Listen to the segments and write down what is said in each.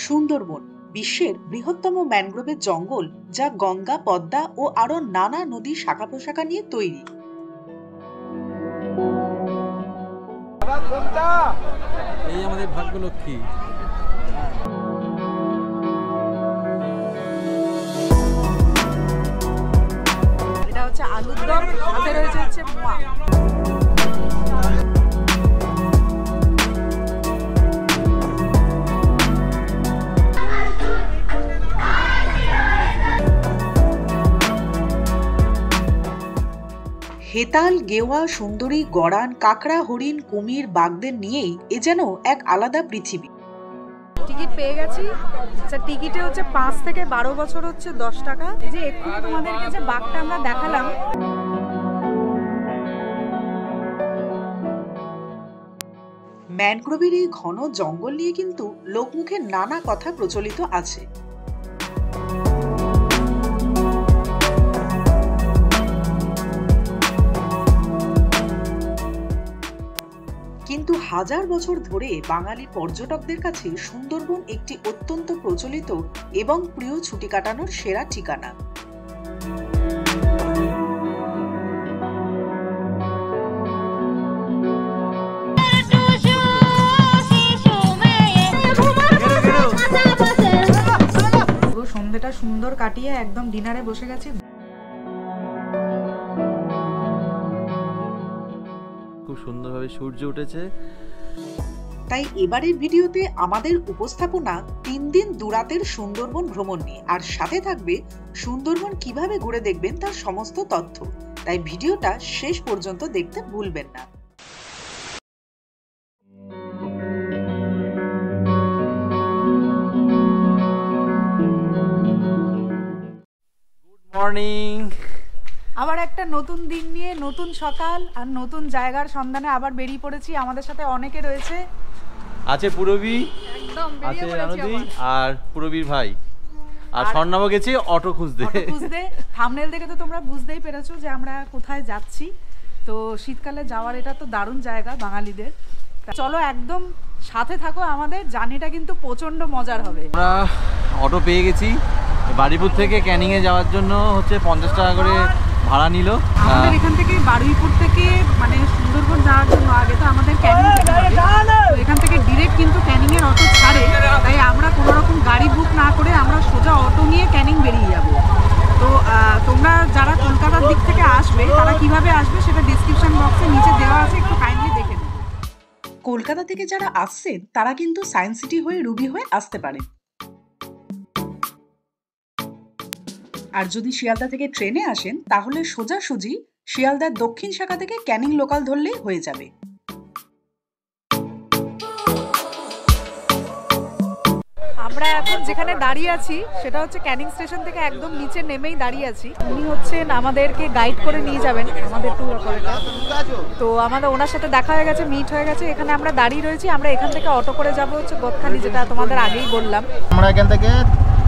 সুন্দরবন বিশ্বের বৃহত্তম ম্যানগ্রোভের জঙ্গল, যা গঙ্গা, পদ্মা ও আরো নানা নদীর শাখা প্রশাখা নিয়ে তৈরি। এই আমাদের ভাগ্যলক্ষ্মী। এটা হচ্ছে আলুর দম, সাথে রয়েছে মোয়া। হেতাল, গেওয়া, সুন্দরী, গড়ান, কাকড়া, হরিণ, কুমির, বাঘদের নিয়েই এ যেন এক আলাদা পৃথিবী। টিকিট পেয়ে গেছি। টিকিটে হচ্ছে 5 থেকে 12 বছর হচ্ছে 10 টাকা। এই যে একটু তোমাদেরকে যে বাঘটা আমরা দেখালাম, ম্যানগ্রোভের এই ঘন জঙ্গল নিয়ে কিন্তু লোকমুখে নানা কথা প্রচলিত আছে। কিন্তু হাজার বছর ধরে বাঙালি পর্যটকদের কাছে সুন্দরবন একটি অত্যন্ত প্রচলিত এবং প্রিয় ছুটি কাটানোর সেরা ঠিকানা। পুরো সন্ধ্যাটা সুন্দর কাটিয়ে একদম ডিনারে বসে গেছি। খুব সুন্দরভাবে সূর্য উঠেছে। তাই এবারের ভিডিওতে আমাদের উপস্থাপনা 3 দিন দুরাতের সুন্দরবন ভ্রমণ নিয়ে, আর সাথে থাকবে সুন্দরবন কিভাবে ঘুরে দেখবেন তার সমস্ত তথ্য। তাই ভিডিওটা শেষ পর্যন্ত দেখতে ভুলবেন না। Good morning. আবার একটা নতুন দিন নিয়ে, নতুন সকাল আর নতুন জায়গার সন্ধানে আবার বেরিয়ে পড়েছি। আমাদের সাথে অনেকে রয়েছে। আছে পুরবী, আছে রানুদি আর পুরবীর ভাই, আর স্বর্ণাব গেছে অটো খুঁজতে। থাম্বনেল দেখে তো তোমরা বুঝতেই পেরেছো যে আমরা কোথায় যাচ্ছি। তো শীতকালে যাওয়ার এটা তো দারুণ জায়গা বাঙালিদের। চলো একদম সাথে থাকো, আমাদের জার্নিটা কিন্তু প্রচন্ড মজার হবে। আমরা অটো পেয়ে গেছি। বারুইপুর থেকে ক্যানিং এ যাওয়ার জন্য হচ্ছে 50 টাকা করে ভাড়া নিল। আমাদের এখান থেকে বারুইপুর থেকে মানে সুন্দরবন যাওয়ার জন্য আগে তো আমাদের ক্যানিং যেতে হবে। তো এখান থেকে ডিরেক্ট কিন্তু ক্যানিং এর অটো ছাড়ে, তাই আমরা কোনো রকম গাড়ি বুক না করে আমরা সোজা অটো নিয়ে ক্যানিং বেরিয়ে যাব। তো তোমরা যারা কলকাতার দিক থেকে আসবে তারা কিভাবে আসবে সেটা ডেসক্রিপশন বক্সে নিচে দেওয়া আছে, একটু কাইন্ডলি দেখে নিন। কলকাতা থেকে যারা আসছেন তারা কিন্তু সায়েন্স সিটি হয়ে রুবি হয়ে আসতে পারেন। আর যদি শিয়ালদা থেকে ট্রেনে আসেন তাহলে সোজাসুজি শিয়ালদার দক্ষিণ শাখা থেকে ক্যানিং লোকাল ধরলেই হয়ে যাবে। আমরা এখন যেখানে দাঁড়িয়ে আছি সেটা হচ্ছে ক্যানিং স্টেশন থেকে একদম নিচে নেমেই দাঁড়িয়ে আছি। উনি হচ্ছেন আমাদেরকে গাইড করে নিয়ে যাবেন, আমাদের ট্যুর অপারেটর। তো আমাদের ওনার সাথে দেখা হয়ে গেছে, মিট হয়ে গেছে। এখানে আমরা দাঁড়িয়ে রয়েছি। আমরা এখান থেকে অটো করে যাব হচ্ছে গদখালি, যেটা তোমাদের আগেই বললাম। আমরা এখান থেকে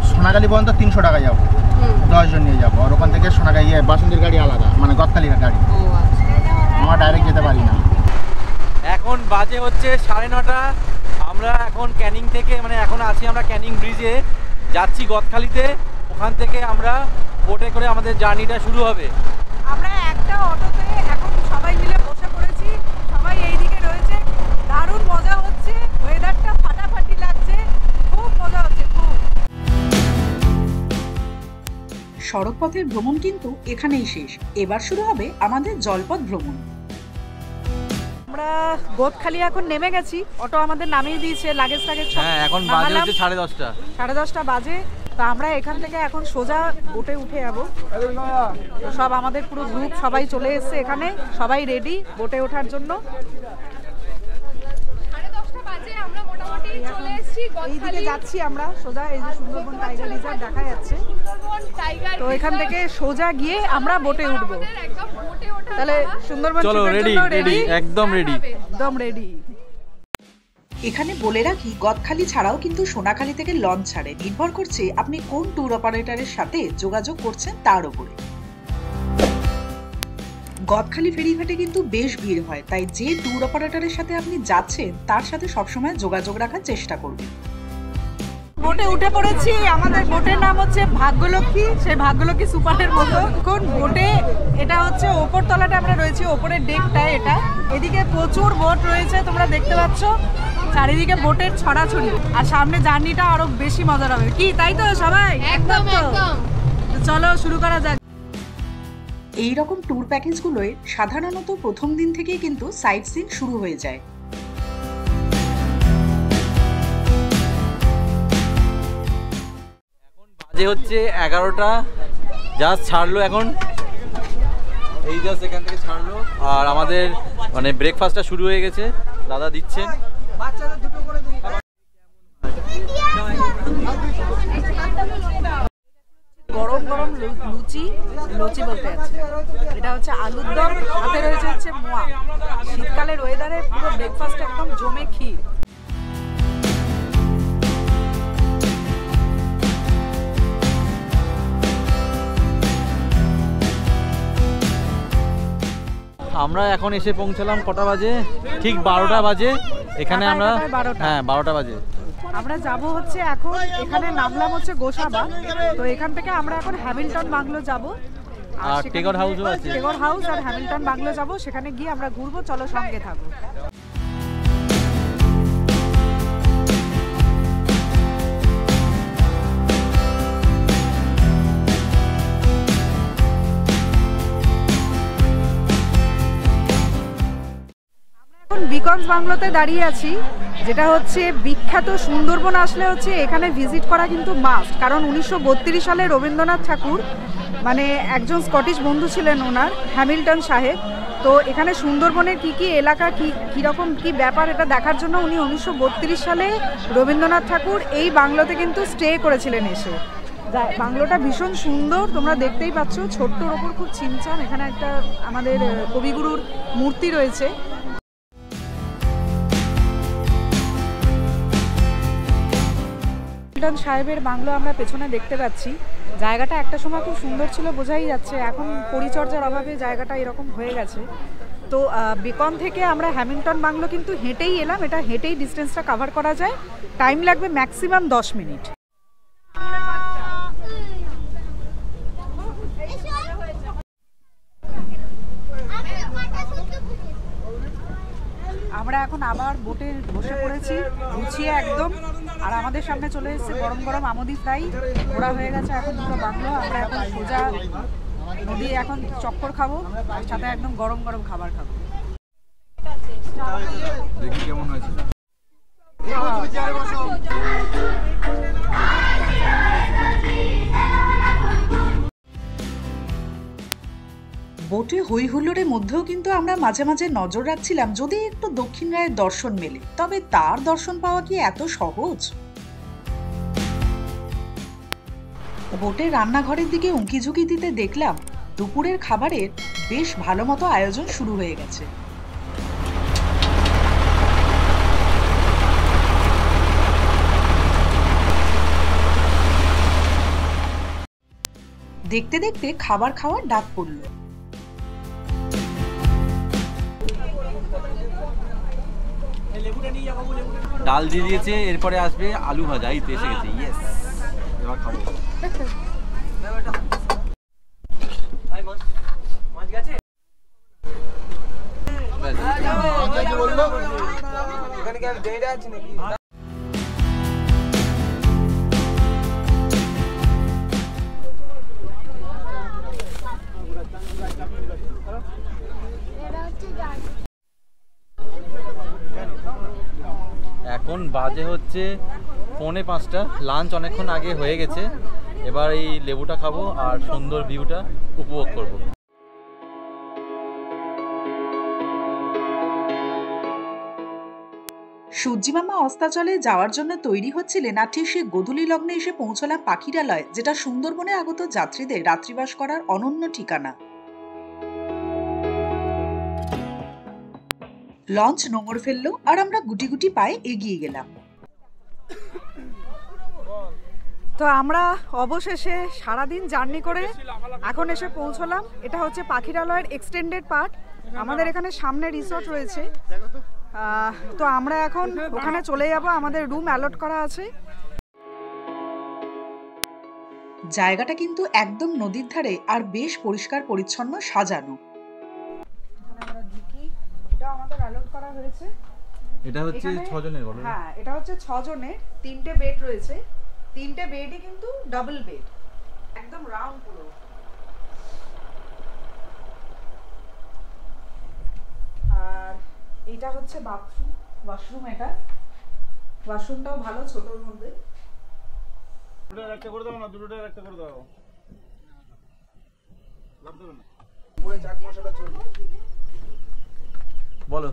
সোনাগালি পর্যন্ত 300 টাকা যাবো, 10 জন নিয়ে যাবো। আর ওখান থেকে সোনাগালি বাসন্তীর গাড়ি আলাদা, মানে গদখালির গাড়ি। আমরা ডাইরেক্ট যেতে পারি না। এখন বাজে হচ্ছে 9:30। আমরা এখন ক্যানিং থেকে মানে এখন আছি আমরা ক্যানিং ব্রিজে, যাচ্ছি গদখালিতে। ওখান থেকে আমরা বোটে করে আমাদের জার্নিটা শুরু হবে। আমরা একটা অটোতে এখন সবাই মিলে বসে পড়েছি, সবাই এইদিকে রয়েছে। দারুণ মজা হচ্ছে, ওয়েদারটা ফাটাফাটি লাগছে, খুব মজা হচ্ছে খুব। সড়কপথের ভ্রমণ কিন্তু এখানেই শেষ। এবার শুরু হবে আমাদের জলপথ ভ্রমণ। আমরা গদখালি এখন নেমে গেছি, অটো আমাদের নামিয়ে দিয়েছে, লাগেজ টাগেজ। হ্যাঁ, এখন বাজে হচ্ছে 10:30। 10:30 বাজে। তো আমরা এখান থেকে এখন সোজা বোটে উঠে যাবো। সব আমাদের পুরো গ্রুপ সবাই চলে এসেছে এখানে, সবাই রেডি বোটে ওঠার জন্য। এইদিকে যাচ্ছি আমরা সোজা, এই যে সুন্দরবন টাইগার রিজার্ভ দেখা যাচ্ছে। তো এখান থেকে সোজা গিয়ে আমরা বোটে উঠবো। তাহলে সুন্দরবন চলো, রেডি রেডি, একদম রেডি, একদম রেডি। এখানে বলে রাখি, গদখালি ছাড়াও কিন্তু সোনাখালি থেকে লঞ্চ ছাড়ে। নির্ভর করছে আপনি কোন ট্যুর অপারেটরের সাথে যোগাযোগ করছেন তার উপরে। গদখালি ফেরিঘাটে কিন্তু বেশ ভিড় হয়, তাই যে ট্যুর অপারেটরের সাথে আপনি যাচ্ছেন তার সাথে সবসময় যোগাযোগ রাখার চেষ্টা করবেন। বোটে উঠে পড়েছি। আমাদের বোটের নাম হচ্ছে ভাগ্যলক্ষ্মী, সেই ভাগ্যলক্ষ্মী সুপারের মতো। এখন বোটে এটা হচ্ছে ওপর তলাটা আমরা রয়েছি, ওপরের ডেকটায় এটা। এদিকে প্রচুর বোট রয়েছে, তোমরা দেখতে পাচ্ছ চারিদিকে বোটের ছড়াছড়ি। আর সামনে জার্নিটা আরো বেশি মজার হবে, কি তাই তো সবাই? একদম একদম। চলো শুরু করা যাক। এই রকম ট্যুর প্যাকেজগুলোয় সাধারণত প্রথম দিন থেকেই কিন্তু সাইট সিন শুরু হয়ে যায়। বাজে হচ্ছে 11টা, জাস্ট ছাড়লো এখন, এই জাস্ট এখান থেকে ছাড়লো। আর আমাদের মানে ব্রেকফাস্টটা শুরু হয়ে গেছে, দাদা দিচ্ছেন। গরম গরম লুচি, লুচি বলতে আছে, এটা হচ্ছে আলুর দম, সাথে রয়েছে হচ্ছে মোয়া। শীতকালের ওয়েদারে পুরো ব্রেকফাস্ট একদম জমে ক্ষীর। আমরা এখন এসে পৌঁছালাম কটা বাজে? ঠিক 12টা বাজে এখানে আমরা। হ্যাঁ 12টা বাজে। আমরা যাব হচ্ছে এখন, এখানে নামলাম হচ্ছে গোসাবা, তো এখান থেকে আমরা এখন হ্যামিল্টন বাংলো যাব। আর টেগর হাউসও আছে, টেগর হাউস আর হ্যামিল্টন বাংলো যাব, সেখানে গিয়ে আমরা ঘুরবো। চলো সঙ্গে থাকো। বিকনস বাংলোতে দাঁড়িয়ে আছি, যেটা হচ্ছে বিখ্যাত। সুন্দরবন আসলে হচ্ছে এখানে ভিজিট করা কিন্তু মাস্ট, কারণ 1932 সালে রবীন্দ্রনাথ ঠাকুর মানে একজন স্কটিশ বন্ধু ছিলেন ওনার, হ্যামিল্টন সাহেব। তো এখানে সুন্দরবনের কি কি এলাকা, কীরকম কি ব্যাপার, এটা দেখার জন্য উনি 1932 সালে রবীন্দ্রনাথ ঠাকুর এই বাংলোতে কিন্তু স্টে করেছিলেন এসে। বাংলোটা ভীষণ সুন্দর, তোমরা দেখতেই পাচ্ছ। ছোট্টর ওপর খুব ছিমছাম। এখানে একটা আমাদের কবিগুরুর মূর্তি রয়েছে। সাহেবের বাংলো আমরা পেছনে দেখতে পাচ্ছি। জায়গাটা একটা সময় খুব সুন্দর ছিল, বোঝাই যাচ্ছে। এখন পরিচর্যার অভাবে জায়গাটা এরকম হয়ে গেছে। তো বিকন থেকে আমরা হ্যামিল্টন বাংলো কিন্তু হেঁটেই এলাম। এটা হেঁটেই ডিস্টেন্সটা কভার করা যায়, টাইম লাগবে ম্যাক্সিমাম 10 মিনিট। আমরা এখন আবার বোটে বসে পড়েছি গুছিয়ে একদম। আর আমাদের সামনে চলে এসেছে গরম গরম আমুদি ফ্রাই। ঘোরা হয়ে গেছে এখন দুটো বাংলো। আমরা এখন সোজা নদী এখন চক্কর খাবো, আর সাথে একদম গরম গরম খাবার খাবো। দেখি কেমন হয়েছে। বোটে হই হুল্লোড়ের মধ্যেও কিন্তু আমরা মাঝে মাঝে নজর রাখছিলাম যদি একটু দক্ষিণ রায়ের দর্শন মেলে। তবে তার দর্শন পাওয়া কি এত সহজ? বোটের রান্নাঘরের দিকে উঁকি ঝুঁকি দিতে দেখলাম দুপুরের খাবারের বেশ ভালো মতো আয়োজন শুরু হয়ে গেছে। দেখতে দেখতে খাবার খাওয়ার ডাক পড়ল। ডাল দিয়ে দিয়েছে, এরপরে আসবে আলু ভাজা। এই তো এসে গেছে, ইয়েস। এবার খাবো। এখন বাজে হচ্ছে 4:45। লাঞ্চ অনেকক্ষণ আগে হয়ে গেছে। এবার এই লেবুটা খাবো আর সুন্দর ভিউটা উপভোগ করব। সূর্যিমামা অস্তাচলে যাওয়ার জন্য তৈরি হচ্ছিলেন, আর ঠিক সে গোধূলি লগ্নে এসে পৌঁছলাম পাখিরালয়, যেটা সুন্দরবনে আগত যাত্রীদের রাত্রিবাস করার অনন্য ঠিকানা। লঞ্চ নোঙর ফেললো আর আমরা গুটি গুটি পায়ে এগিয়ে গেলাম। তো আমরা অবশেষে সারাদিন জার্নি করে এখন এসে পৌঁছলাম। এটা হচ্ছে পাখিরালয়ের এক্সটেন্ডেড পার্ট। আমাদের এখানে সামনে রিসর্ট রয়েছে, তো আমরা এখন ওখানে চলে যাব। আমাদের রুম অ্যালট করা আছে। জায়গাটা কিন্তু একদম নদীর ধারে আর বেশ পরিষ্কার পরিচ্ছন্ন সাজানো। আমরা ঢুকি, এটা আমাদের অ্যালট করা হয়েছে। এটা হচ্ছে 6 জনের বলো। হ্যাঁ, এটা হচ্ছে 6 জনের, 3টে বেড রয়েছে। 3টে বেডই কিন্তু ডাবল বেড, একদম রাউন্ড পুরো। আর এটা হচ্ছে ওয়াশরুম। এটা ওয়াশরুমটাও ভালো, ছোটর মধ্যে। দুটোটা একটা করে দাও না, দুটোটা একটা করে দাও। লাভ দেবে না। পুরো চাট মশলা চলবে। বলো।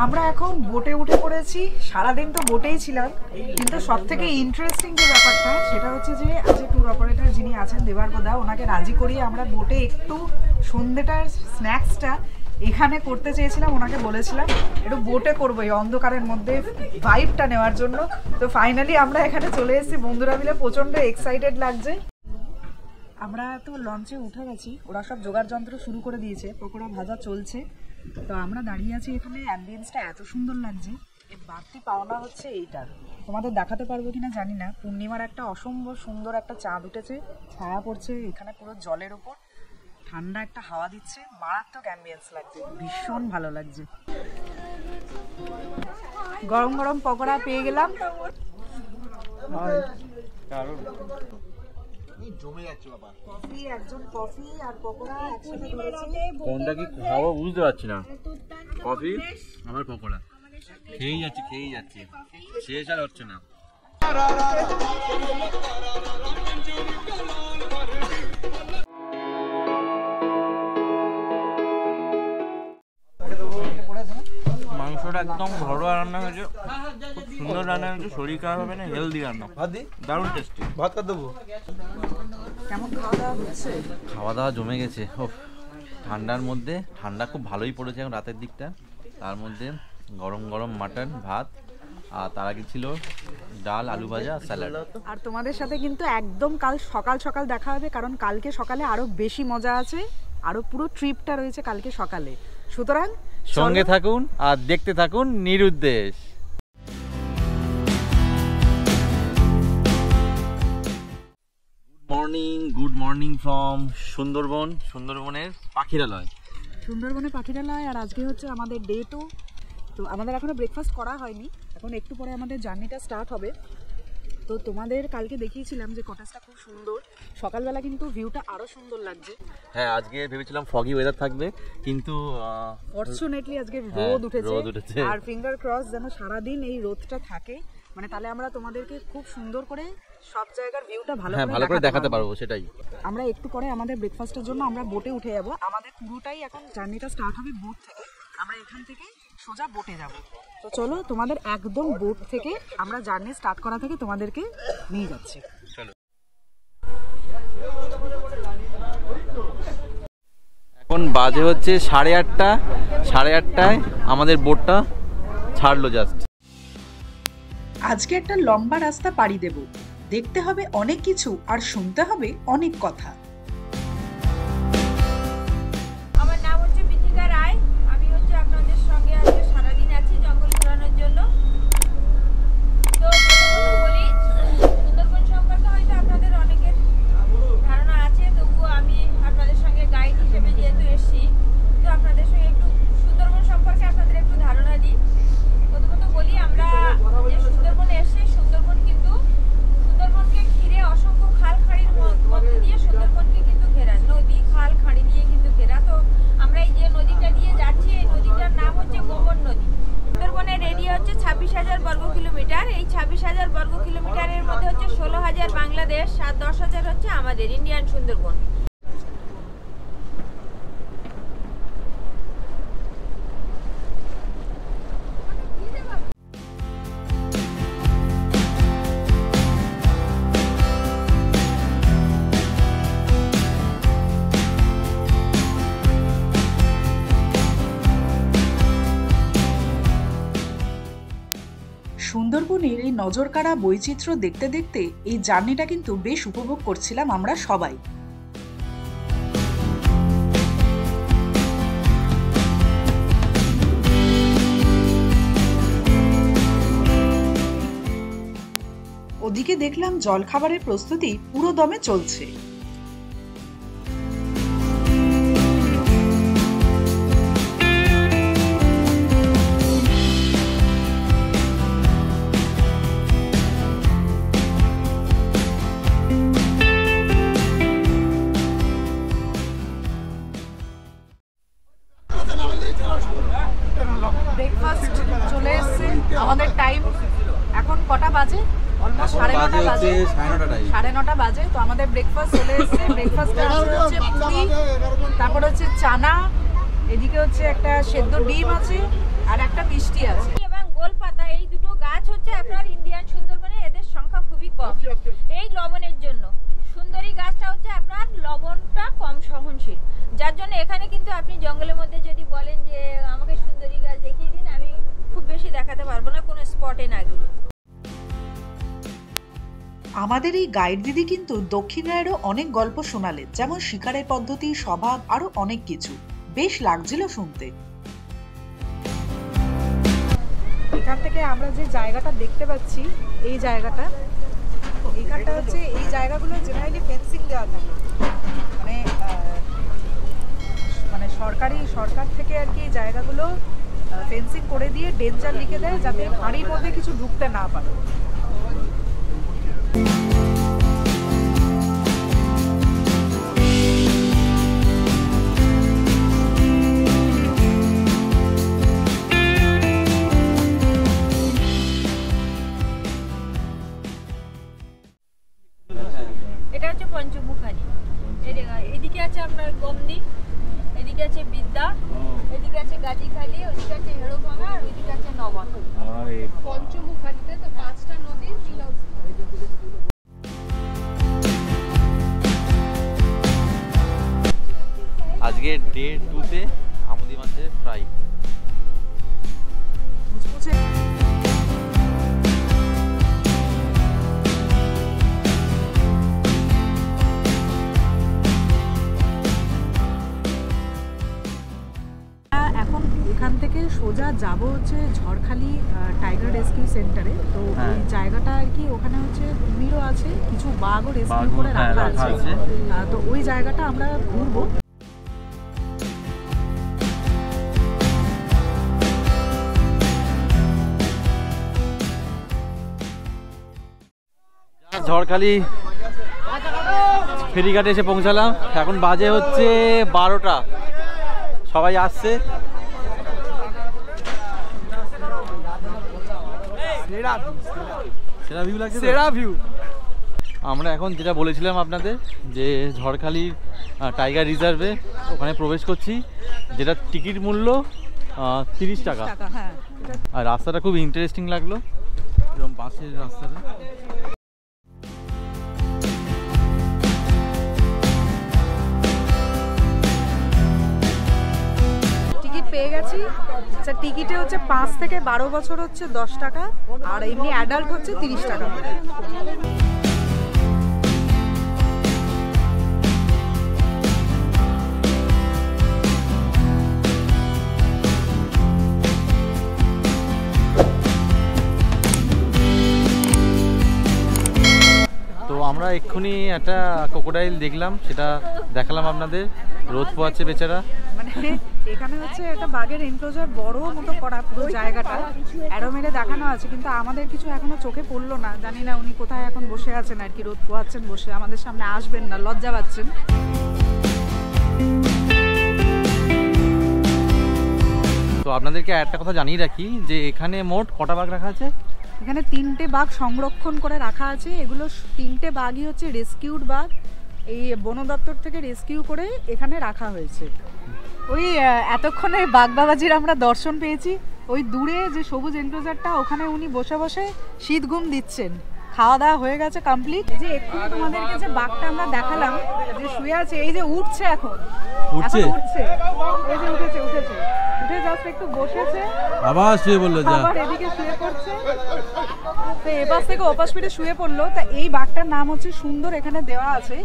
আমরা এখন বোটে উঠে পড়েছি। সারাদিন তো বোটেই ছিলাম, কিন্তু সব থেকে ইন্টারেস্টিং যে ব্যাপারটা সেটা হচ্ছে যে আজ ট্যুর অপারেটর যিনি আছেন দেবার্গদা, ওনাকে রাজি করিয়ে আমরা বোটে একটু সন্ধ্যেটার স্ন্যাক্সটা এখানে করতে চেয়েছিলাম। ওনাকে বলেছিলাম একটু বোটে করবো এই অন্ধকারের মধ্যে ভাইবটা নেওয়ার জন্য। তো ফাইনালি আমরা এখানে চলে এসেছি বন্ধুরা মিলে, প্রচণ্ড এক্সাইটেড লাগছে। আমরা তো লঞ্চে উঠে গেছি, ওরা সব জোগাড় যন্ত্র শুরু করে দিয়েছে, পকোড়া ভাজা চলছে। তো আমরা দাঁড়িয়ে আছি এখানে, অ্যাম্বিয়েন্সটা এত সুন্দর লাগছে। এর বাড়তি পাওনা হচ্ছে এইটা, তোমাদের দেখাতে পারবো কিনা জানি না। পূর্ণিমার একটা অসম্ভব সুন্দর একটা চাঁদ উঠেছে, ছায়া পড়ছে এখানে পুরো জলের ওপর, ঠান্ডা একটা হাওয়া দিচ্ছে, মারাত্মক অ্যাম্বিয়েন্স লাগছে, ভীষণ ভালো লাগছে। গরম গরম পকোড়া পেয়ে গেলাম। জমে যাচ্ছে বাবা। কফি, একজন কফি আর পকোড়া একসাথে ধরেছে। কোনটা কি খাবো বুঝতে পারছি না। কফি আমার পকোড়া খেয়েই যাচ্ছি শেষ আর হচ্ছে না। মাংসটা একদম ঘরোয়া রান্না হয়েছে, খুব সুন্দর রান্না হয়েছে, শরীর খারাপ হবে না, হেলদি রান্না, দারুণ টেস্টি। ভাত কাট দেবো। কেমন খাওয়া দাওয়া হচ্ছে? খাওয়া দাওয়া জমে গেছে। ঠান্ডার মধ্যে, ঠান্ডা খুব ভালোই পড়েছে এখন রাতের দিকটা, তার মধ্যে গরম গরম মাটন ভাত, আর তার আগে ছিল ডাল, আলু ভাজা, স্যালাড। আর তোমাদের সাথে কিন্তু একদম কাল সকাল সকাল দেখা হবে, কারণ কালকে সকালে আরো বেশি মজা আছে, আরো পুরো ট্রিপটা রয়েছে কালকে সকালে। সুতরাং সঙ্গে থাকুন আর দেখতে থাকুন নিরুদ্দেশ। গুড মর্নিং ফ্রম সুন্দরবনের পাখিরালয়। সুন্দরবনে পাখিরালয়। আর আজকে হচ্ছে আমাদের ডে 2। তো আমাদের এখনো ব্রেকফাস্ট করা হয়নি, এখন একটু পরে আমাদের জার্নিটা স্টার্ট হবে। তো তোমাদের কালকে দেখিয়েছিলাম যে কটেজটা খুব সুন্দর, সকালবেলা কিন্তু ভিউটা আরো সুন্দর লাগছে। হ্যাঁ, আজকে ভেবেছিলাম ফগি ওয়েদার থাকবে, কিন্তু ফরচুনেটলি আজকে রোদ উঠেছে। আর ফিঙ্গার ক্রস যেন সারাদিন এই রোদটা থাকে, মানে তাহলে আমরা তোমাদেরকে খুব সুন্দর করে সব জায়গার ভিউটা ভালো করে দেখাতে পারবো। সেটাই আমরা একটু পরে আমাদের ব্রেকফাস্টের জন্য আমরা বোটে উঠে যাব। আমাদের পুরোটাই এখন জার্নিটা স্টার্ট হবে বোট থেকে, আমরা এখান থেকে সোজা বোটে যাব। তো চলো তোমাদের একদম বোট থেকে আমরা জার্নি স্টার্ট করা থেকে তোমাদেরকে নিয়ে যাচ্ছি। চলো। এখন বাজে হচ্ছে 8:30। 8:30টায় আমাদের বোটটা ছাড়লো জাস্ট। আজকে একটা লম্বা রাস্তা পাড়ি দেব, দেখতে হবে অনেক কিছু আর শুনতে হবে অনেক কথা। আমার নাম হচ্ছে বিথিকা রায়, আমি হচ্ছে আপনাদের সঙ্গে আজকে সারাদিন আছি জঙ্গল ঘোরানোর জন্য। তো বলি, সুন্দরবন সম্পর্কে হয়তো আপনাদের অনেকের ধারণা আছে, তবুও আমি আপনাদের সঙ্গে গাইড হিসেবে যেহেতু এসেছি, তো আপনাদের সঙ্গে একটু সুন্দরবন সম্পর্কে আপনাদের একটু ধারণা দিই। প্রথমত বলি, আমরা যে সুন্দরবনে এসেছি, সুন্দরবনকে ঘিরে অসংখ্য খাল খাড়ির মধ্যে দিয়ে সুন্দরবনকে কিন্তু ঘেরা, নদী খাল খাড়ি দিয়ে কিন্তু ঘেরা। তো আমরা এই যে নদীটা দিয়ে যাচ্ছি, এই নদীটার নাম হচ্ছে গোমন নদী। সুন্দরবনের এরিয়া হচ্ছে 26,000 বর্গ কিলোমিটার। এই 26,000 বর্গ কিলোমিটারের মধ্যে হচ্ছে 16,000 বাংলাদেশ আর 10,000 হচ্ছে আমাদের ইন্ডিয়ান সুন্দরবন। সুন্দরবনের এই নজরকাড়া বৈচিত্র্য দেখতে দেখতে এই জার্নিটা কিন্তু বেশ উপভোগ করছিলাম আমরা সবাই। ওদিকে দেখলাম জলখাবারের প্রস্তুতি পুরো দমে চলছে। ব্রেকফাস্ট চলে এসেছে। আমাদের টাইম এখন কটা বাজে? অলমোস্ট 9:30 বাজে, 9:30 বাজে। তো আমাদের ব্রেকফাস্ট চলে এসেছে। ব্রেকফাস্টে হচ্ছে পুরি, তারপর হচ্ছে চানা, এদিকে হচ্ছে একটা সেদ্ধ ডিম আছে আর একটা মিষ্টি আছে। এবং গোলপাতা এই দুটো গাছ হচ্ছে আপনার ইন্ডিয়ান সুন্দরবনে, এদের সংখ্যা খুবই কম এই লবণের জন্য। সুন্দরী গাছটা হচ্ছে আপনার লবণটা কম সহনশীল, যার জন্য এখানে কিন্তু আপনি জঙ্গলের মধ্যে যদি বলেন যে আমাকে সুন্দরী গাছ দেখিয়ে দিন, আমি খুব বেশি দেখাতে পারবো না কোনো স্পটে না গিয়ে। আমাদের এই গাইড দিদি কিন্তু দক্ষিণ রায়েরও অনেক গল্প শোনালেন, যেমন শিকারের পদ্ধতি, স্বভাব, আরো অনেক কিছু। বেশ লাগছিল শুনতে। এখান থেকে আমরা যে জায়গাটা দেখতে পাচ্ছি, এই জায়গাটা, এইখানটা হচ্ছে, এই জায়গাগুলো জেনারেলি ফেন্সিং দেওয়া থাকে, মানে সরকার থেকে আর কি এই জায়গাগুলো ফেন্সিং করে দিয়ে ডেঞ্জার লিখে দেয়, যাতে বাড়ির মধ্যে কিছু ঢুকতে না পারে। এটা হচ্ছে পঞ্চমুখানি। এদিকে আছে আপনার গমদি, এদিকে আছে বিদ্যা, এদিকে আছে গাজীখালি, ওদিকে আছে হেড়োভাঙা, আর ওইদিকে আছে নবান। পঞ্চমুখানিতে তো 5টা নদীর মিলনস্থল। আজকে ডে 2তে আমুদি মাছের ফ্রাই। এখন এখান থেকে সোজা যাব হচ্ছে ঝড়খালি টাইগার রেস্কিউ সেন্টারে। তো ওই জায়গাটা আর কি, ওখানে হচ্ছে কুমিরও আছে, কিছু বাঘও রেস্কিউ করে রাখা আছে। তো ওই জায়গাটা আমরা ঘুরবো। ঝড়খালি ফেরিঘাটে এসে পৌঁছালাম। এখন বাজে হচ্ছে 12টা, সবাই আসছে। সেরা ভিউ লাগছে, সেরা ভিউ। আমরা এখন যেটা বলেছিলাম আপনাদের, যে ঝড়খালির টাইগার রিজার্ভে ওখানে প্রবেশ করছি, যেটা টিকিট মূল্য 30 টাকা। আর রাস্তাটা খুব ইন্টারেস্টিং লাগলো, এরকম বাসের রাস্তাটা। পেয়ে গেছি। আচ্ছা, টিকিটে হচ্ছে 5 থেকে 12 বছর হচ্ছে 10 টাকা, আর এমনি অ্যাডাল্ট হচ্ছে 30 টাকা। তো আমরা এক্ষুনি একটা ক্রোকোডাইল দেখলাম, সেটা দেখালাম আপনাদের। রোদ পোয়াচ্ছে বেচারা। মানে এখানে হচ্ছে একটা বাঘের এনক্লোজার বড় মতো করা পুরো জায়গাটা, অ্যারো মেরে দেখানো আছে, কিন্তু আমাদের কিছু এখনো চোখে পড়লো না। জানি না উনি কোথায় এখন বসে আছেন আর কি, রোদ পোয়াচ্ছেন বসে, আমাদের সামনে আসবেন না, লজ্জা পাচ্ছেন। তো আপনাদেরকে একটা কথা জানিয়ে রাখি, যে এখানে মোট কটা বাঘ রাখা আছে? এখানে 3টে বাঘ সংরক্ষণ করে রাখা আছে। এগুলো 3টে বাঘই হচ্ছে রেস্কিউড বাঘ, এই বন দপ্তর থেকে রেস্কিউ করে এখানে রাখা হয়েছে। ওই এতক্ষণে বাঘ বাবাজির আমরা দর্শন পেয়েছি। ওই দূরে যে সবুজ এনক্লোজারটা, ওখানে উনি বসে বসে শীত ঘুম দিচ্ছেন। খাওয়া দাওয়া হয়ে গেছে কমপ্লিট। এই যে এক্ষুনি তোমাদেরকে যে বাঘটা আমরা দেখালাম যে শুয়ে আছে, এই যে উঠছে, এখন উঠছে, এই যে উঠেছে, উঠে জাস্ট একটু বসেছে, আবার শুয়ে পড়লো, আবার এদিকে শুয়ে পড়ছে। তো এপাশ থেকে ওপাশ ফিরে শুয়ে পড়লো। তা এই বাঘটার নাম হচ্ছে সুন্দর, এখানে দেওয়া আছে।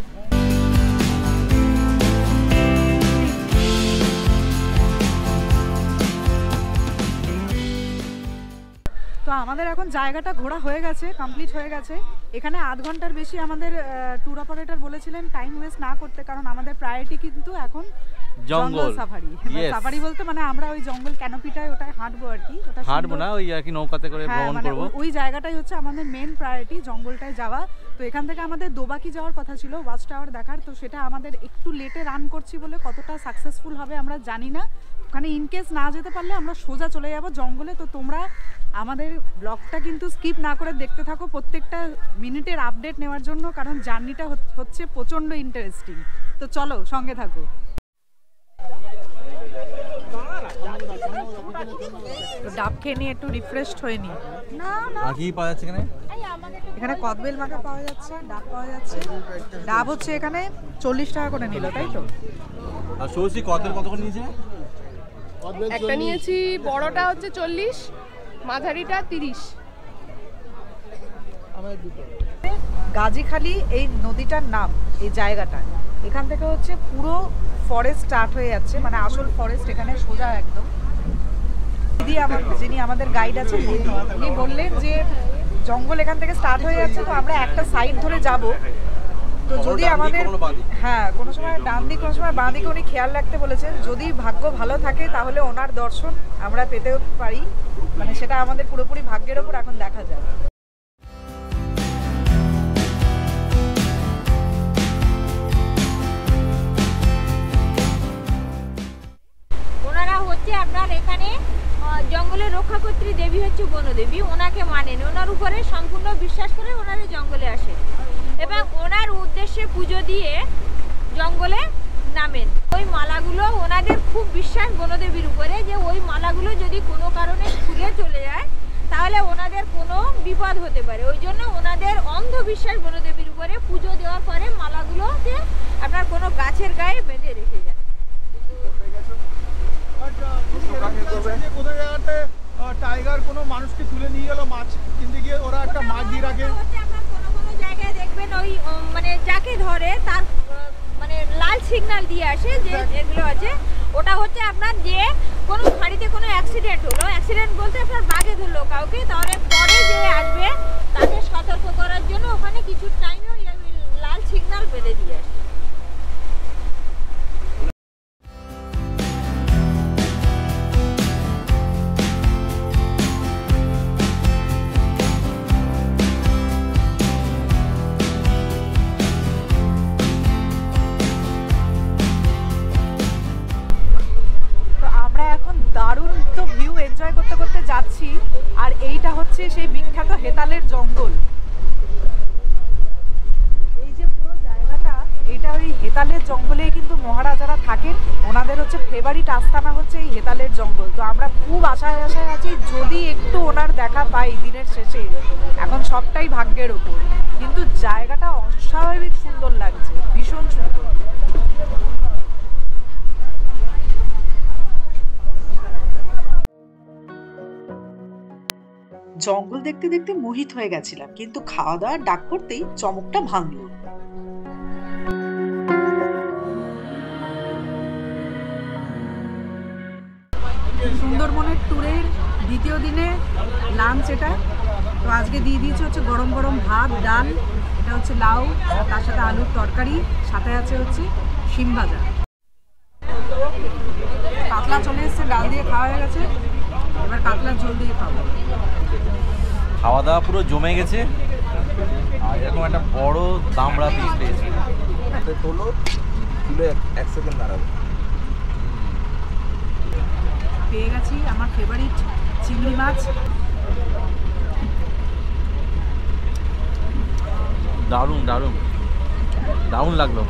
তো আমাদের এখন জায়গাটা ঘোরা হয়ে গেছে, কমপ্লিট হয়ে গেছে। এখানে আধ ঘন্টার বেশি আমাদের ট্যুর অপারেটর বলেছিলেন টাইম ওয়েস্ট না করতে, কারণ আমাদের প্রায়োরিটি কিন্তু এখন জঙ্গল সাফারি। সাফারি বলতে মানে আমরা ওই জঙ্গল ক্যানোপিটায় ওটাই হাঁটবো আর কি, ওটা হাঁটবো না, ওই আর কি নৌকাতে করে ভ্রমণ করব। ওই জায়গাটাই হচ্ছে আমাদের মেন প্রায়োরিটি, জঙ্গলটায় যাওয়া। তো এখান থেকে আমাদের দোবাকি যাওয়ার কথা ছিল ওয়াচ টাওয়ার দেখার, তো সেটা আমাদের একটু লেটে রান করছি বলে কতটা সাকসেসফুল হবে আমরা জানি না। ওখানে ইনকেস না যেতে পারলে আমরা সোজা চলে যাব জঙ্গলে। তো তোমরা আমাদের ব্লগটা কিন্তু স্কিপ না করে দেখতে থাকো প্রত্যেকটা মিনিটের আপডেট নেওয়ার জন্য, কারণ জার্নিটা হচ্ছে প্রচণ্ড ইন্টারেস্টিং। তো চলো সঙ্গে থাকো। ডাব খেয়ে নিয়ে একটু রিফ্রেশড হয়ে নি। আর কি পাওয়া যাচ্ছে এখানে? এখানে কদবেল মাখা পাওয়া যাচ্ছে, ডাব পাওয়া যাচ্ছে। ডাব হচ্ছে এখানে 40 টাকা করে নিল, তাই তো? আর সৌসি কদবেল কত করে নিয়েছে? একটা নিয়েছি, বড়টা হচ্ছে 40, মাঝারিটা 30। গাজীখালি এই নদীটার নাম, এই জায়গাটা, এখান থেকে হচ্ছে পুরো ফরেস্ট স্টার্ট হয়ে যাচ্ছে, মানে আসল ফরেস্ট এখানে সোজা একদম। দিদি যিনি আমাদের গাইড আছে উনি বললেন যে জঙ্গল এখান থেকে স্টার্ট হয়ে যাচ্ছে, তো আমরা একটা সাইড ধরে যাব। তো যদি আমাদের কোনো সময় ডান দিক কোনো সময় বাঁ দিকে উনি খেয়াল রাখতে বলেছেন, যদি ভাগ্য ভালো থাকে তাহলে ওনার দর্শন আমরা পেতেও পারি, মানে সেটা আমাদের পুরোপুরি ভাগ্যের ওপর এখন দেখা যায়। ওনারা হচ্ছে আপনার এখানে জঙ্গলের রক্ষাকর্ত্রী দেবী হচ্ছে বনদেবী, ওনাকে মানেন, ওনার উপরে সম্পূর্ণ বিশ্বাস করে ওনারা জঙ্গলে আসেন এবং ওনার উদ্দেশ্যে পুজো দিয়ে জঙ্গলে নামেন। ওই মালাগুলো ওনাদের খুব বিশ্বাস বনদেবীর উপরে, যে ওই মালাগুলো যদি কোনো কারণে খুলে চলে যায় তাহলে ওনাদের কোনো বিপদ হতে পারে। ওই জন্য ওনাদের অন্ধবিশ্বাস বনদেবীর উপরে, পুজো দেওয়ার পরে মালাগুলোকে আপনার কোনো গাছের গায়ে বেঁধে রেখে যায়। টাইগার কোনো মানুষকে তুলে নিয়ে গেল মাছ কিনতে গিয়ে, ওরা একটা মাছ দিয়ে রাখে। কোনো জায়গায় দেখবেন ওই মানে যাকে ধরে তার মানে লাল সিগন্যাল দিয়ে আসে যে এগুলো আছে, ওটা হচ্ছে আপনার যে কোনো গাড়িতে কোনো অ্যাক্সিডেন্ট হলো, অ্যাক্সিডেন্ট বলতে আপনার বাগে ধরলো কাউকে, তাহলে পরে যে আসবে তাকে সতর্ক করার জন্য ওখানে কিছু টাইমে ওই লাল সিগন্যাল বেঁধে দিয়ে আসে। দারুণ তো ভিউ এনজয় করতে করতে যাচ্ছি, আর এইটা হচ্ছে সেই বিখ্যাত হেতালের জঙ্গল। এই যে পুরো জায়গাটা, এটা ওই হেতালের জঙ্গলেই কিন্তু মহারাজারা থাকেন, ওনাদের হচ্ছে ফেভারিট আস্তানা হচ্ছে এই হেতালের জঙ্গল। তো আমরা খুব আশায় আছি যদি একটু ওনার দেখা পাই দিনের শেষে, এখন সবটাই ভাগ্যের ওপর। কিন্তু জায়গাটা অস্বাভাবিক সুন্দর লাগছে, ভীষণ সুন্দর। জঙ্গল দেখতে দেখতে মোহিত হয়ে গেছিলাম, কিন্তু খাওয়া দাওয়ার ডাক পড়তেই চমকটা ভাঙলো। সুন্দরবনের ট্যুরের দ্বিতীয় দিনে লাঞ্চ এটা। তো আজকে দিয়ে দিয়েছে হচ্ছে গরম গরম ভাত, ডাল, এটা হচ্ছে লাউ, তার সাথে আলুর তরকারি, সাথে আছে হচ্ছে শিম ভাজা। কাতলা চলে এসছে, ডাল দিয়ে খাওয়া হয়ে গেছে, এবার কাতলার ঝোল দিয়ে খাবো। খাওয়া দাওয়া পুরো জমে গেছে, আর এরকম একটা বড় দামড়া পিস পেয়েছি। তোলো তুলে 1 সেকেন্ড দাঁড়াবে। পেয়ে গেছি আমার ফেভারিট চিংড়ি মাছ। দারুণ দারুণ দারুণ লাগলো।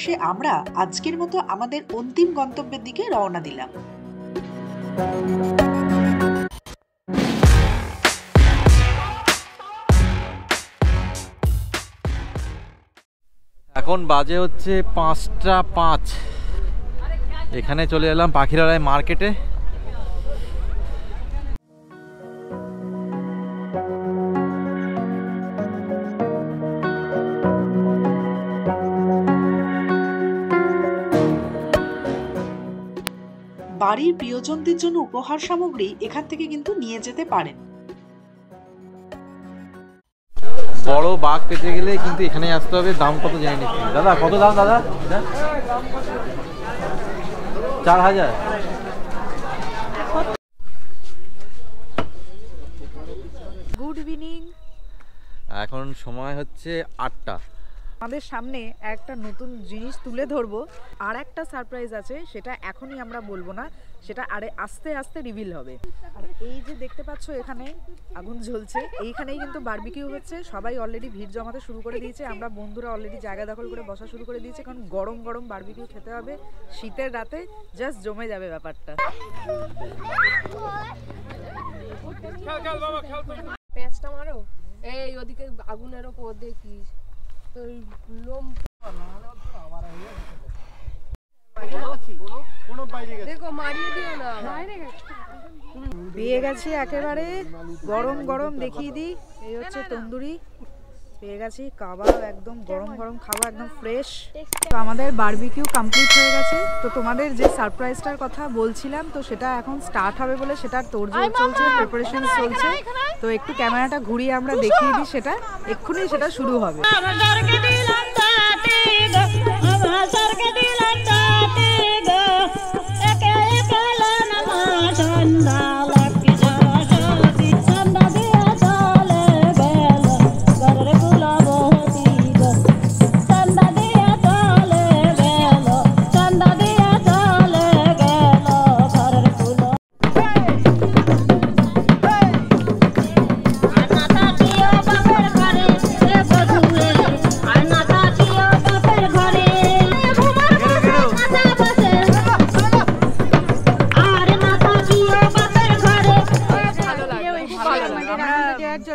শেষে আমরা আজকের মতো আমাদের অন্তিম গন্তব্যের দিকে রওনা দিলাম। এখন বাজে হচ্ছে 5টা 5। এখানে চলে এলাম পাখিরালয় মার্কেটে। বাড়ির প্রিয়জনদের জন্য উপহার সামগ্রী এখান থেকে কিন্তু নিয়ে যেতে পারেন। বড় বাঘ পেতে গেলে কিন্তু এখানে আসতে হবে। দাম কত জানি না দাদা, কত দাম দাদা? 4000। Good evening. এখন সময় হচ্ছে 8টা। আমাদের সামনে একটা নতুন জিনিস তুলে ধরবো, আর একটা সারপ্রাইজ আছে, সেটা এখনই আমরা বলবো না, সেটা আরে আস্তে আস্তে রিভিল হবে। আর এই যে দেখতে পাচ্ছ এখানে আগুন জ্বলছে, এইখানেই কিন্তু বারবিকিউ হচ্ছে। সবাই অলরেডি ভিড় জমাতে শুরু করে দিয়েছে। আমরা বন্ধুরা অলরেডি জায়গা দখল করে বসা শুরু করে দিয়েছে, কারণ গরম গরম বারবিকিউ খেতে হবে শীতের রাতে। জাস্ট জমে যাবে ব্যাপারটা। পেঁচটা মারো, এই ওদিকে আগুনের ওপর দেখিস লোম দেখো, মারিয়ে দিও না। পেয়ে গেছি একেবারে গরম গরম, দেখিয়ে দিই। এই হচ্ছে তন্দুরি পেয়ে গেছি, কাবাব একদম গরম গরম খাবার, একদম ফ্রেশ। তো আমাদের বারবিকিউ কমপ্লিট হয়ে গেছে। তো তোমাদের যে সারপ্রাইজটার কথা বলছিলাম, তো সেটা এখন স্টার্ট হবে বলে সেটার তোড়জোড় চলছে, প্রিপারেশন চলছে। তো একটু ক্যামেরাটা ঘুরিয়ে আমরা দেখিয়ে দিই, সেটা এক্ষুনি সেটা শুরু হবে।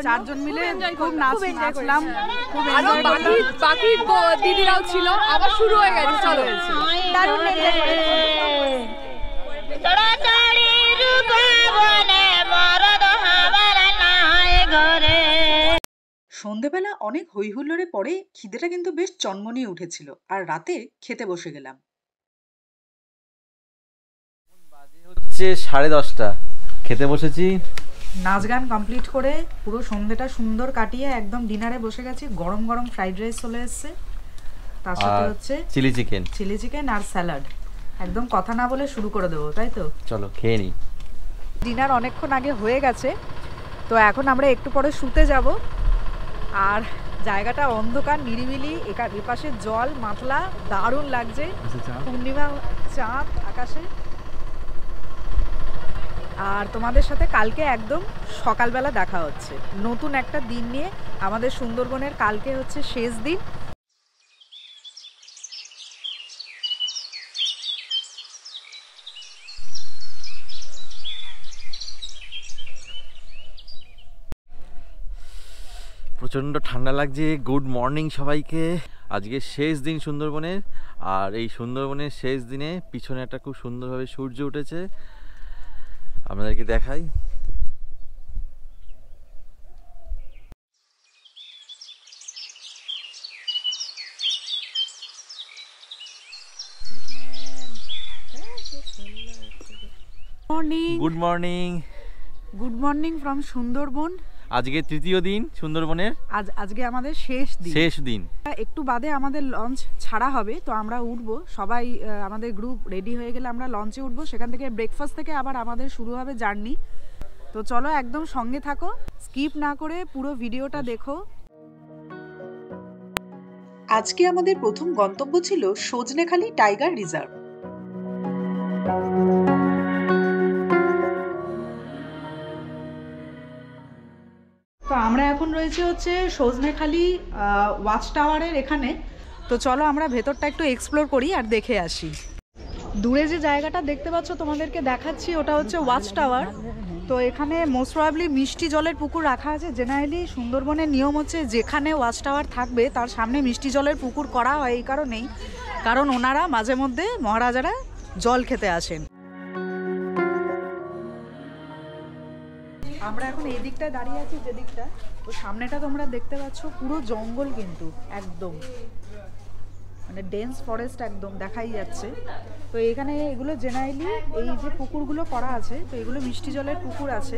চারজন মিলে খুব নাচলাম, খুব এনজয় করলাম। বাকি দিদিরাও ছিল, আবার শুরু হয়ে গেছে। চলো দারুণ সন্ধেবেলা অনেক হইহুল্লোড়ে পরে খিদেটা কিন্তু বেশ চনমনিয়ে উঠেছিল, আর রাতে খেতে বসে গেলাম। হচ্ছে 10:30, খেতে বসেছি। নাচ গান কমপ্লিট করে পুরো সন্ধ্যেটা সুন্দর কাটিয়ে একদম ডিনারে বসে গেছি। গরম গরম ফ্রাইড রাইস চলে এসেছে, তার সাথে হচ্ছে চিলি চিকেন আর স্যালাড। একদম কথা না বলে শুরু করে দেবো, তাই তো? চলো খেয়ে নিই। ডিনার অনেকক্ষণ আগে হয়ে গেছে, তো এখন আমরা একটু পরে শুতে যাব। আর জায়গাটা অন্ধকার, নিরিবিলি, এপাশে জল মাতলা, দারুণ লাগছে। পূর্ণিমা চাঁদ আকাশে। আর তোমাদের সাথে কালকে একদম সকালবেলা দেখা হচ্ছে নতুন একটা দিন নিয়ে। আমাদের সুন্দরবনের কালকে হচ্ছে শেষ দিন। প্রচণ্ড ঠান্ডা লাগছে। গুড মর্নিং সবাইকে। আজকে শেষ দিন সুন্দরবনের, আর এই সুন্দরবনের শেষ দিনে পিছনে একটা খুব সুন্দরভাবে সূর্য উঠেছে, আপনাদেরকে দেখাই। Good morning. Good morning from Sundarban. আজকে তৃতীয় দিন সুন্দরবনের। আজকে আমাদের শেষ দিন। একটু বাদে আমাদের লঞ্চ ছাড়া হবে, তো আমরা উঠবো সবাই। আমাদের গ্রুপ রেডি হয়ে গেলে আমরা লঞ্চে উঠবো। সেখান থেকে ব্রেকফাস্ট থেকে আবার আমাদের শুরু হবে জার্নি। তো চলো একদম সঙ্গে থাকো, স্কিপ না করে পুরো ভিডিওটা দেখো। আজকে আমাদের প্রথম গন্তব্য ছিল সজনেখালি টাইগার রিজার্ভ। তো আমরা এখন রয়েছে হচ্ছে সজনেখালি ওয়াচ টাওয়ারের এখানে। তো চলো আমরা ভেতরটা একটু এক্সপ্লোর করি আর দেখে আসি। দূরে যে জায়গাটা দেখতে পাচ্ছ তোমাদেরকে দেখাচ্ছি, ওটা হচ্ছে ওয়াচ টাওয়ার। তো এখানে মোস্ট প্রবাবলি মিষ্টি জলের পুকুর রাখা আছে। জেনারেলি সুন্দরবনের নিয়ম হচ্ছে যেখানে ওয়াচ টাওয়ার থাকবে তার সামনে মিষ্টি জলের পুকুর করা হয় এই কারণেই, কারণ ওনারা মাঝে মধ্যে মহারাজারা জল খেতে আসেন। আমরা এখন এই দিকটায় দাঁড়িয়ে আছি, যে দিকটা, তো সামনেটা তোমরা দেখতে পাচ্ছ পুরো জঙ্গল, কিন্তু একদম মানে ডেন্স ফরেস্ট একদম দেখাই যাচ্ছে। তো এখানে এগুলো জেনারেলি এই যে পুকুরগুলো করা আছে, তো এগুলো মিষ্টি জলের পুকুর আছে।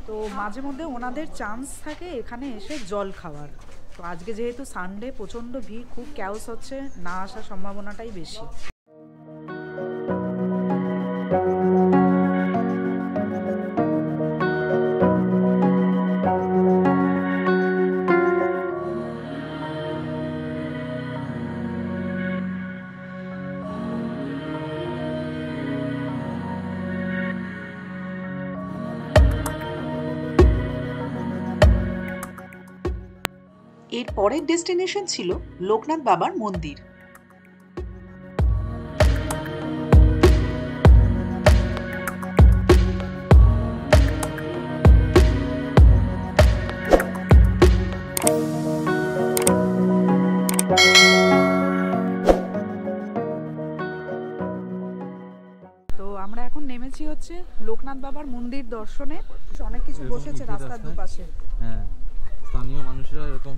তো মাঝে মধ্যে ওনাদের চান্স থাকে এখানে এসে জল খাওয়ার। তো আজকে যেহেতু সানডে প্রচণ্ড ভিড়, খুব ক্যাওস হচ্ছে, না আসার সম্ভাবনাটাই বেশি। এর পরের ডেস্টিনেশন ছিল লোকনাথ বাবার মন্দির। তো আমরা এখন নেমেছি হচ্ছে লোকনাথ বাবার মন্দির দর্শনে। অনেক কিছু বসেছে রাস্তার দুপাশে। হ্যাঁ, স্থানীয় মানুষরা এরকম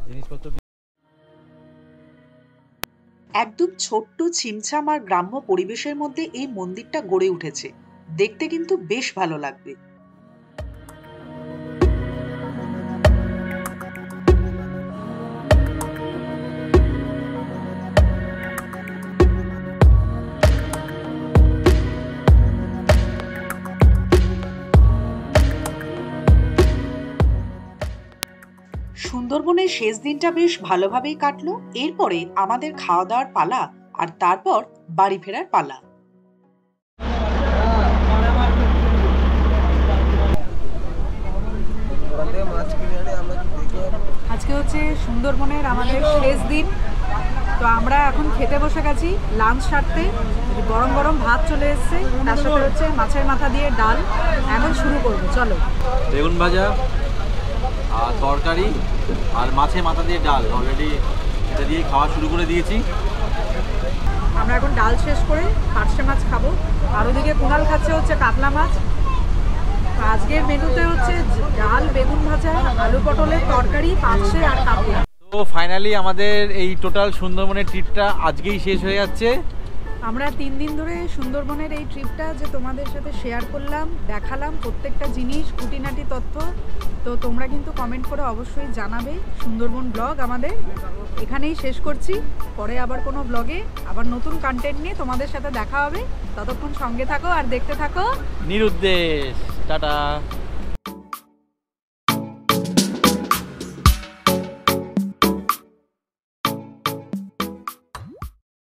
জিনিসপত্র। একদম ছোট্ট ছিমছাম আর গ্রাম্য পরিবেশের মধ্যে এই মন্দিরটা গড়ে উঠেছে। দেখতে কিন্তু বেশ ভালো লাগবে। সুন্দরবনের শেষ দিনটা বেশ ভালোভাবেই কাটলো। এরপরে আমাদের খাওয়া দাওয়ার পালা, আর তারপর বাড়ি ফেরার পালা। আজকে হচ্ছে সুন্দরবনের আমাদের শেষ দিন। তো আমরা এখন খেতে বসে গেছি লাঞ্চ সারতে। গরম গরম ভাত চলে এসছে, তার সাথে হচ্ছে মাছের মাথা দিয়ে ডাল। এখন শুরু করবো, চলো। বেগুন ভাজা আর তরকারি আর মাছের মাথা দিয়ে ডাল, অলরেডি এটা দিয়ে খাওয়া শুরু করে দিয়েছি। আমরা এখন ডাল শেষ করে পার্শে মাছ খাবো, আর ওদিকে কুণাল খাচ্ছে হচ্ছে কাতলা মাছ। আজকের মেনুতে হচ্ছে ডাল, বেগুন ভাজা, আলু পটলের তরকারি, পার্শে আর কাতলা। তো ফাইনালি আমাদের এই টোটাল সুন্দরবনের ট্রিপটা আজকেই শেষ হয়ে যাচ্ছে। আমরা 3 দিন ধরে সুন্দরবনের এই ট্রিপটা যে তোমাদের সাথে শেয়ার করলাম, দেখালাম প্রত্যেকটা জিনিস, খুঁটিনাটি তথ্য। তো তোমরা কিন্তু কমেন্ট করে অবশ্যই জানাবে। সুন্দরবন ব্লগ আমাদের এখানেই শেষ করছি। পরে আবার কোনো ব্লগে আবার নতুন কন্টেন্ট নিয়ে তোমাদের সাথে দেখা হবে। ততক্ষণ সঙ্গে থাকো আর দেখতে থাকো নিরুদ্দেশ। টাটা।